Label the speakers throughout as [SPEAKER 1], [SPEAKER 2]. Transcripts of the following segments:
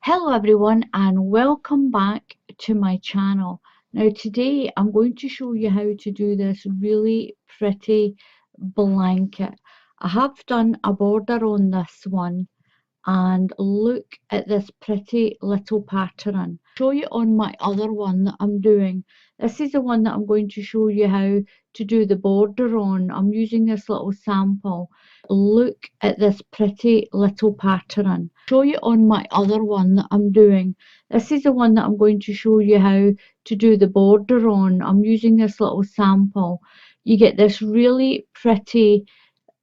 [SPEAKER 1] Hello everyone and welcome back to my channel. Now today I'm going to show you how to do this really pretty blanket. I have done a border on this one and look at this pretty little pattern. Show you on my other one that I'm doing. This is the one that I'm going to show you how to do the border on. I'm using this little sample. Look at this pretty little pattern. Show you on my other one that I'm doing. This is the one that I'm going to show you how to do the border on. I'm using this little sample. You get this really pretty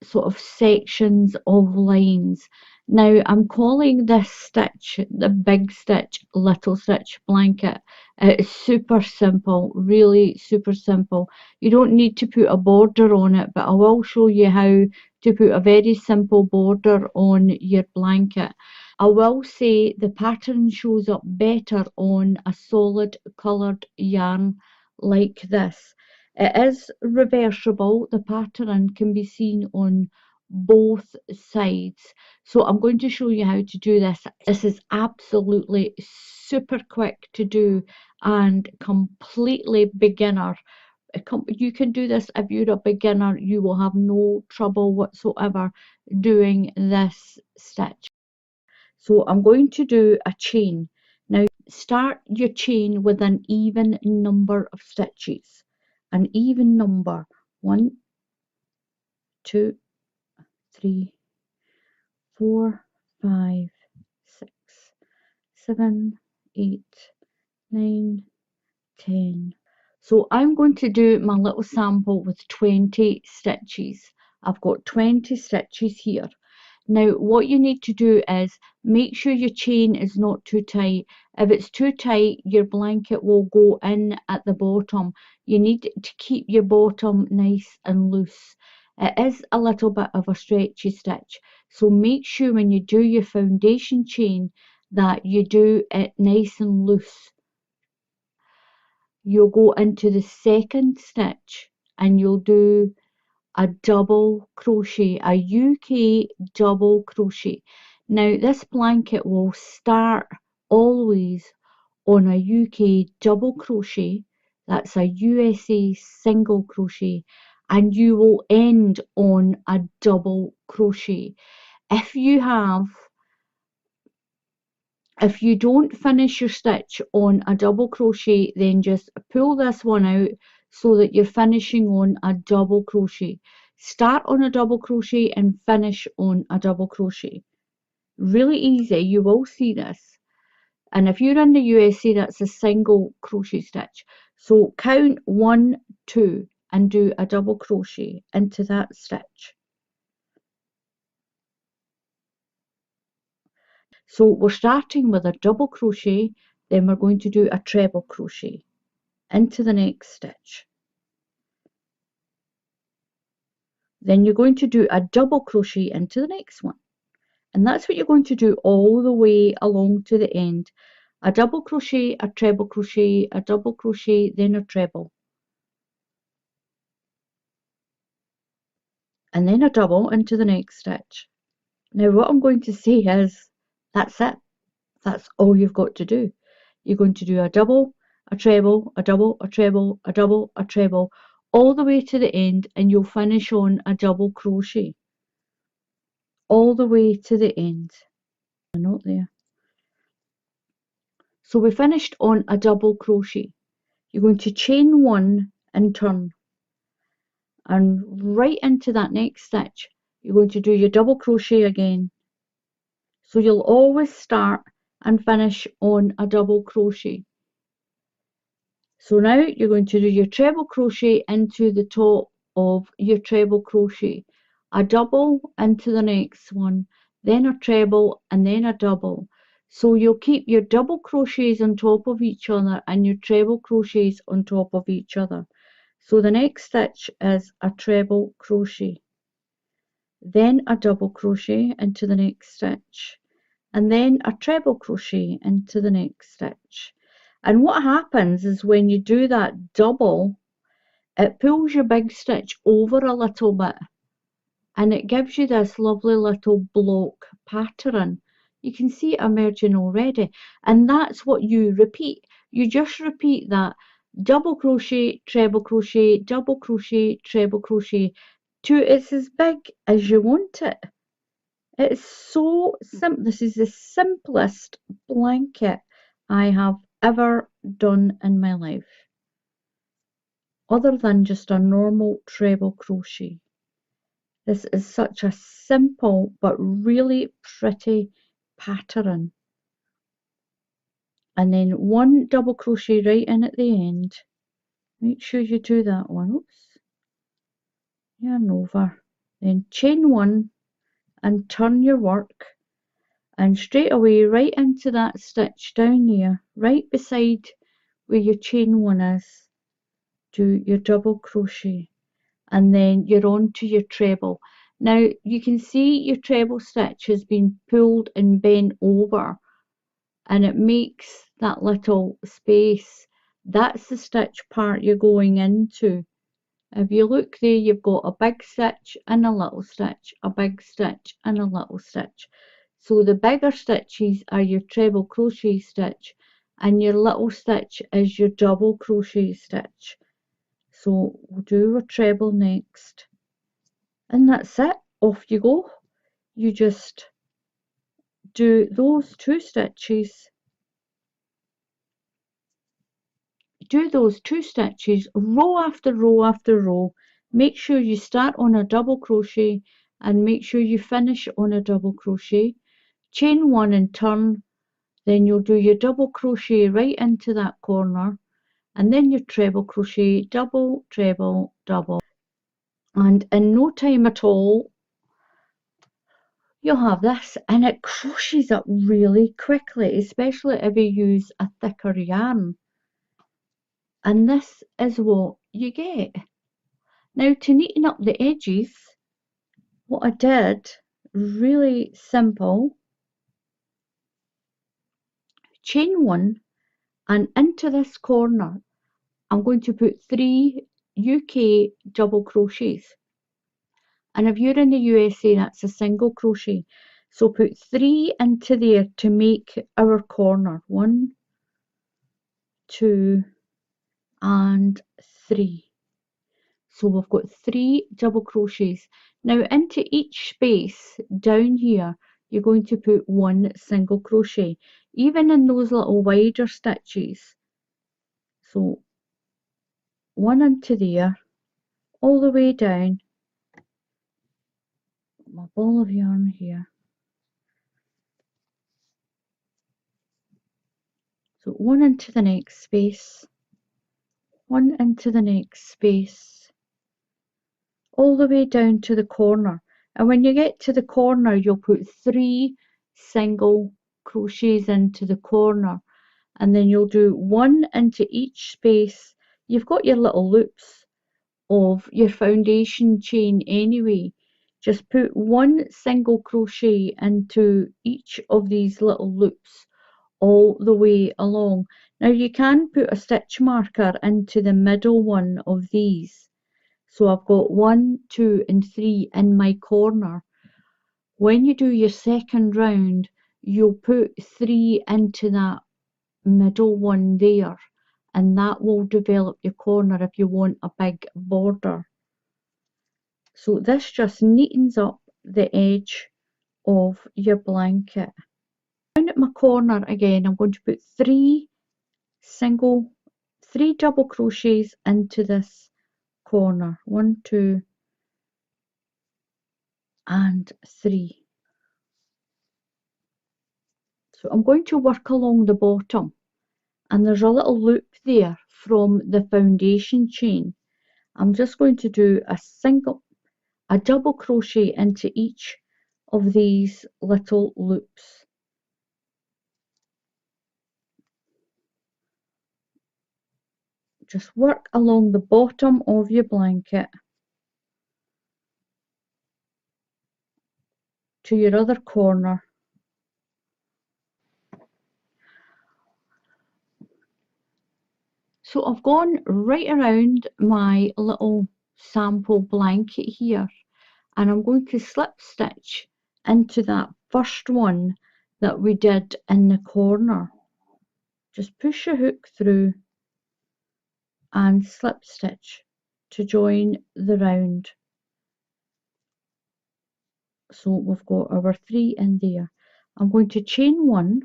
[SPEAKER 1] sort of sections of lines. Now I'm calling this stitch the big stitch, little stitch blanket. It's super simple, really super simple. You don't need to put a border on it, but I will show you how to put a very simple border on your blanket. I will say the pattern shows up better on a solid coloured yarn like this. It is reversible. The pattern can be seen on both sides. So I'm going to show you how to do this. This is absolutely super quick to do and completely beginner. You can do this if you're a beginner. You will have no trouble whatsoever doing this stitch. So I'm going to do a chain. Now start your chain with an even number of stitches. An even number. 1, 2, 3, 4, 5, 6, 7, 8, 9, 10. So I'm going to do my little sample with 20 stitches. I've got 20 stitches here. Now what you need to do is make sure your chain is not too tight. If it's too tight, your blanket will go in at the bottom. You need to keep your bottom nice and loose. It is a little bit of a stretchy stitch, so make sure when you do your foundation chain that you do it nice and loose. You'll go into the second stitch and you'll do a double crochet, a UK double crochet. Now this blanket will start always on a UK double crochet, that's a USA single crochet, and you will end on a double crochet. If you don't finish your stitch on a double crochet, then just pull this one out so that you're finishing on a double crochet. Start on a double crochet and finish on a double crochet. Really easy, you will see this. And if you're in the USA, that's a single crochet stitch. So count 1, 2 and do a double crochet into that stitch. So we're starting with a double crochet, then we're going to do a treble crochet into the next stitch. Then you're going to do a double crochet into the next one. And that's what you're going to do all the way along to the end. A double crochet, a treble crochet, a double crochet, then a treble. And then a double into the next stitch. Now what I'm going to say is, that's it. That's all you've got to do. You're going to do a double, a treble, a double, a treble, a double, a treble, all the way to the end, and you'll finish on a double crochet. All the way to the end. A note there. So we finished on a double crochet. You're going to chain 1 and turn. And right into that next stitch, you're going to do your double crochet again. So you'll always start and finish on a double crochet. So now you're going to do your treble crochet into the top of your treble crochet, a double into the next one, then a treble and then a double. So you'll keep your double crochets on top of each other and your treble crochets on top of each other. So the next stitch is a treble crochet, then a double crochet into the next stitch, and then a treble crochet into the next stitch. And what happens is when you do that double, it pulls your big stitch over a little bit and it gives you this lovely little block pattern. You can see it emerging already, and that's what you repeat. You just repeat that double crochet, treble crochet, double crochet, treble crochet till it's as big as you want it. It's so simple. This is the simplest blanket I have ever done in my life, other than just a normal treble crochet. This is such a simple but really pretty pattern. And then one double crochet right in at the end. Make sure you do that one. Oops. Yarn over. Then chain one and turn your work, and straight away right into that stitch down there, right beside where your chain one is, do your double crochet, and then you're on to your treble. Now you can see your treble stitch has been pulled and bent over, and it makes that little space. That's the stitch part you're going into. If you look there, you've got a big stitch and a little stitch, a big stitch and a little stitch. So the bigger stitches are your treble crochet stitch, and your little stitch is your double crochet stitch. So we'll do a treble next, and that's it. Off you go. You just do those two stitches. Do those two stitches row after row after row. Make sure you start on a double crochet and make sure you finish on a double crochet. Chain one and turn, then you'll do your double crochet right into that corner, and then your treble crochet, double, treble, double, and in no time at all you'll have this, and it crochets up really quickly, especially if you use a thicker yarn. And this is what you get. Now to neaten up the edges, what I did, really simple, chain one, and into this corner I'm going to put 3 UK double crochets, and if you're in the USA that's a single crochet, so put 3 into there to make our corner. 1, 2 and 3. So we've got 3 double crochets. Now into each space down here you're going to put 1 single crochet, even in those little wider stitches. So 1 into there, all the way down. My ball of yarn here. So 1 into the next space, 1 into the next space, all the way down to the corner. And when you get to the corner you'll put 3 single crochets into the corner, and then you'll do 1 into each space. You've got your little loops of your foundation chain anyway. Just put 1 single crochet into each of these little loops all the way along. Now you can put a stitch marker into the middle one of these. So I've got 1, 2 and 3 in my corner. When you do your second round, you'll put 3 into that middle one there, and that will develop your corner if you want a big border. So this just neatens up the edge of your blanket. Down at my corner again, I'm going to put 3 double crochets into this corner. 1, 2 and 3. So I'm going to work along the bottom, and there's a little loop there from the foundation chain. I'm just going to do a double crochet into each of these little loops. Just work along the bottom of your blanket to your other corner. So I've gone right around my little sample blanket here, and I'm going to slip stitch into that first one that we did in the corner. Just push your hook through and slip stitch to join the round. So we've got our 3 in there. I'm going to chain 1,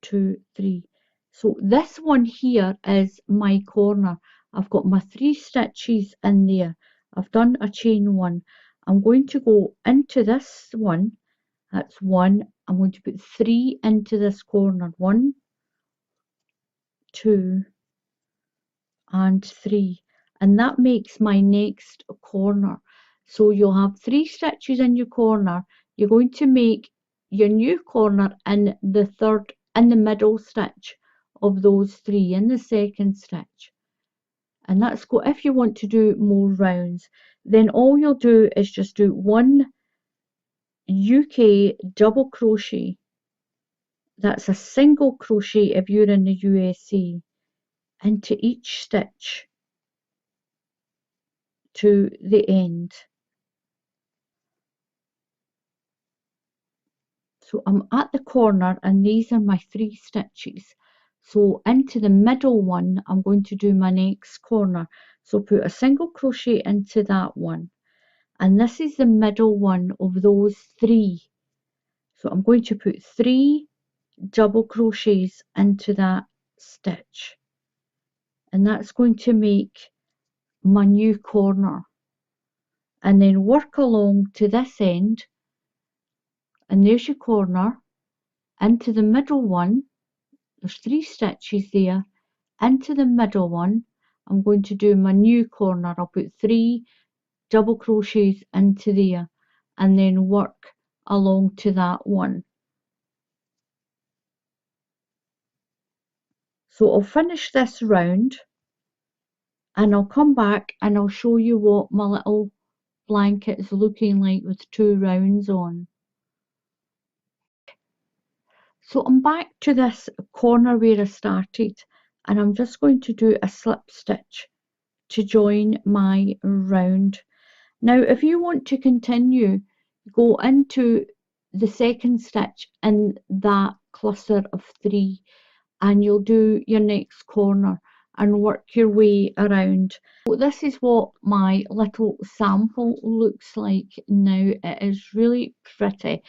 [SPEAKER 1] 2, 3. So this one here is my corner. I've got my 3 stitches in there. I've done a chain 1. I'm going to go into this one. That's 1. I'm going to put 3 into this corner. 1, 2, and 3, and that makes my next corner. So you'll have 3 stitches in your corner. You're going to make your new corner in the third, in the middle stitch of those 3, in the second stitch. And that's go. If you want to do more rounds, then all you'll do is just do 1 UK double crochet. That's a single crochet if you're in the USA, into each stitch to the end. So I'm at the corner and these are my 3 stitches. So into the middle one I'm going to do my next corner. So put a single crochet into that one, and this is the middle one of those 3. So I'm going to put 3 double crochets into that stitch, and that's going to make my new corner. And then work along to this end, and there's your corner. Into the middle one, there's 3 stitches there. Into the middle one I'm going to do my new corner. I'll put 3 double crochets into there and then work along to that one. So I'll finish this round and I'll come back and I'll show you what my little blanket is looking like with 2 rounds on. So I'm back to this corner where I started, and I'm just going to do a slip stitch to join my round. Now if you want to continue, go into the second stitch in that cluster of 3 and you'll do your next corner and work your way around. So this is what my little sample looks like now. It is really pretty.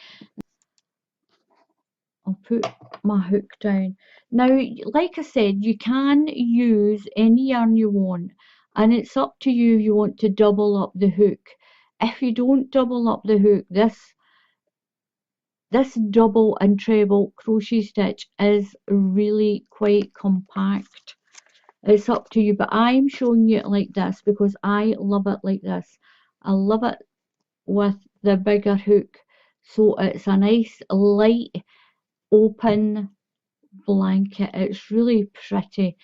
[SPEAKER 1] I'll put my hook down. Now, like I said, you can use any yarn you want, and it's up to you if you want to double up the hook. If you don't double up the hook, this double and treble crochet stitch is really quite compact. It's up to you, but I'm showing you it like this because I love it like this. I love it with the bigger hook, so it's a nice light open blanket. It's really pretty,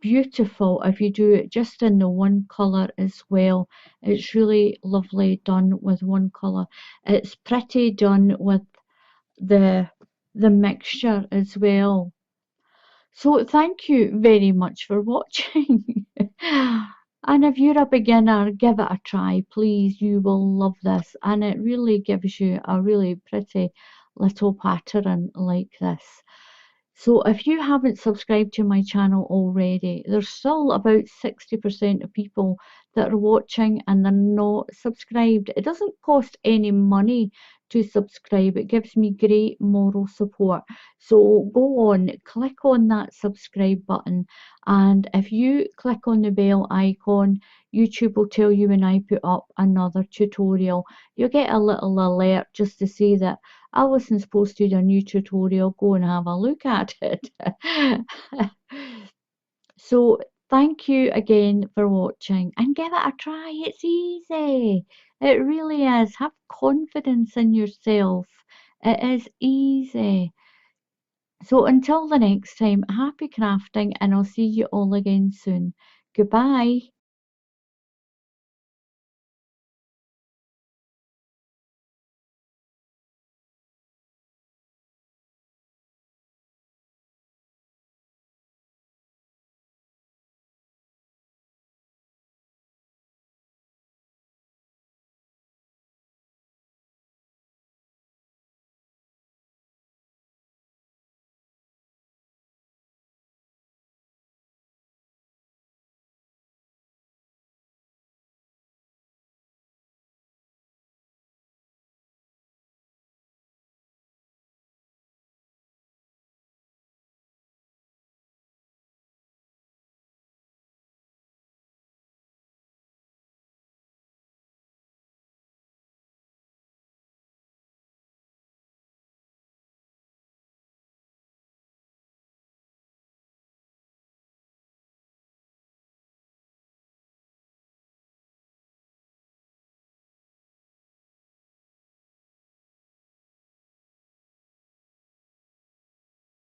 [SPEAKER 1] beautiful if you do it just in the one colour as well. It's really lovely done with one colour. It's pretty done with the mixture as well. So thank you very much for watching. And if you're a beginner, give it a try, please. You will love this, and it really gives you a really pretty little pattern like this. So if you haven't subscribed to my channel already, there's still about 60% of people that are watching and they're not subscribed. It doesn't cost any money to subscribe. It gives me great moral support. So go on, click on that subscribe button, and if you click on the bell icon, YouTube will tell you when I put up another tutorial. You'll get a little alert just to say that Alison's posted a new tutorial. Go and have a look at it. So thank you again for watching, and give it a try. It's easy. It really is. Have confidence in yourself. It is easy. So until the next time, happy crafting, and I'll see you all again soon. Goodbye.